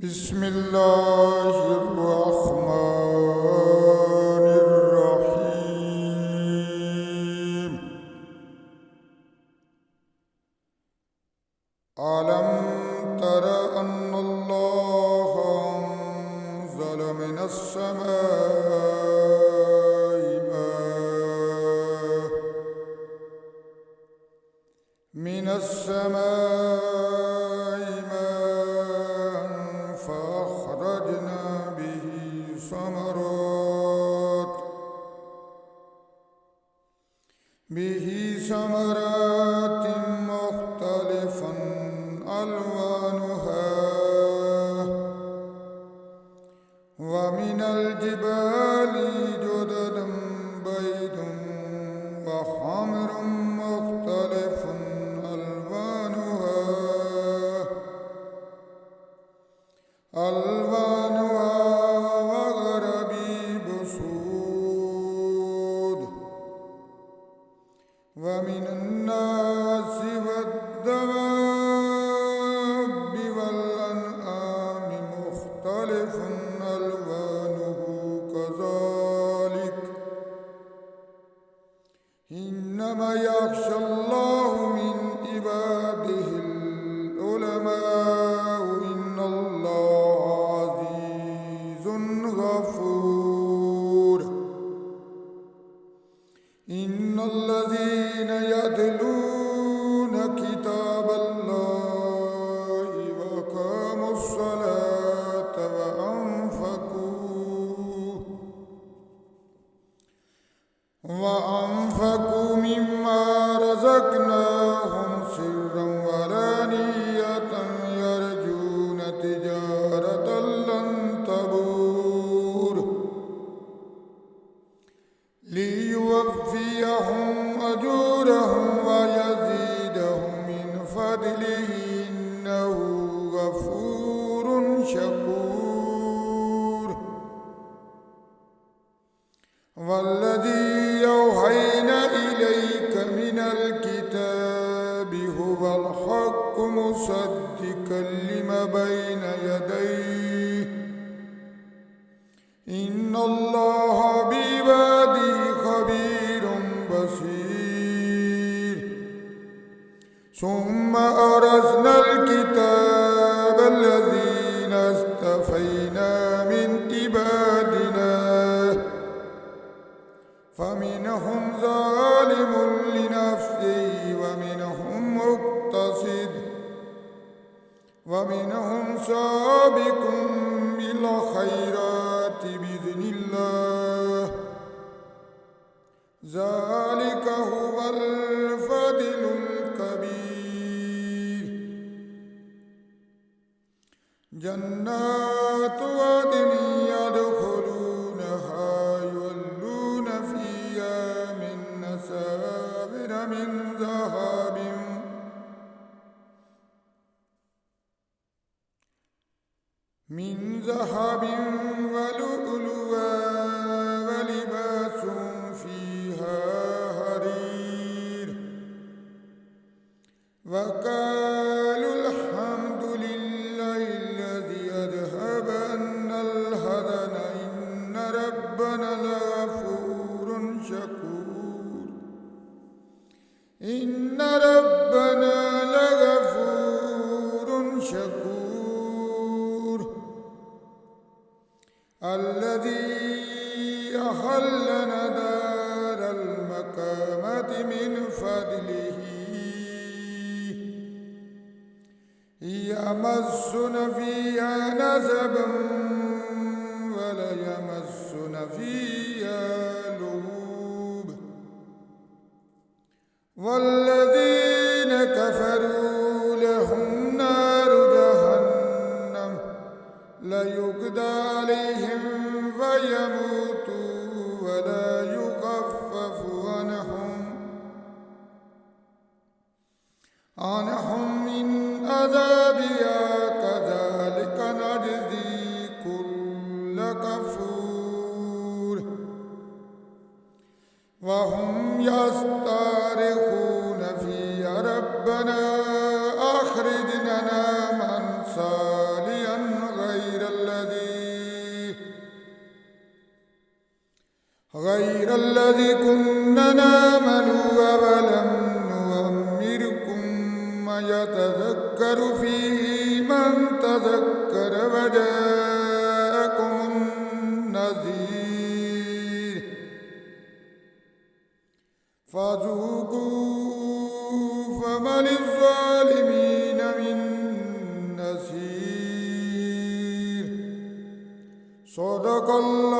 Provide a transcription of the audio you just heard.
بسم الله الرحمن الرحيم. ألم تر أن الله أنزل من السماء ماء فأخرجنا به ثمرات مختلفا ألوانها ومن الجبال جدد بيض وحمر مختلف ألوانها وغرابيب سود ومن الناس والدواب والأنعام مختلف ألوانه كذلك إنما يخشى الله من عباده العلماء إن الله عزيز غفور. إن الذين يتلون كتاب الله وأقاموا الصلاة وأنفقوا مما رزقناهم سرا وعلانية يرجون تجارة لن تبور ليوفيهم أجورهم ويزيدهم من فضله إنه غفور شكور. والذي أوحينا إليك من الكتاب هو الحق مصدقا لما بين يديه إن الله بعباده خبير بصير. ثم أورثنا الكتاب الذين اصطفينا من عبادنا فمنهم ظالم لنفسه ومنهم مقتصد ومنهم سابق بالخيرات بإذن الله ذلك هو الفضل الكبير. جنات عدن يدخلونها يولون فيها من أساور من ذهب ولؤلؤا ولباس فيها حرير وقالوا الحمد لله الذي أذهب عنا الحزن إن ربنا لغفور شكور. إن ربنا لغفور شكور. الذي أحلنا دار المقامة من فضله يمسنا فيها نسب ولا يمسنا فيها لغوب. والذين كفروا لهم نار جهنم لا يقضى عليهم فيموتوا ولا يخفف عنهم من عذابها كذلك نجزي كل كفور. وهم يصطرخون فيها ربنا أخرجنا من صالحا غير غير الذي كنا نعمل أولم نعمركم ما يتذكر فيه من تذكر وجاءكم النذير فذوقوا فما للظالمين من نصير صدق الله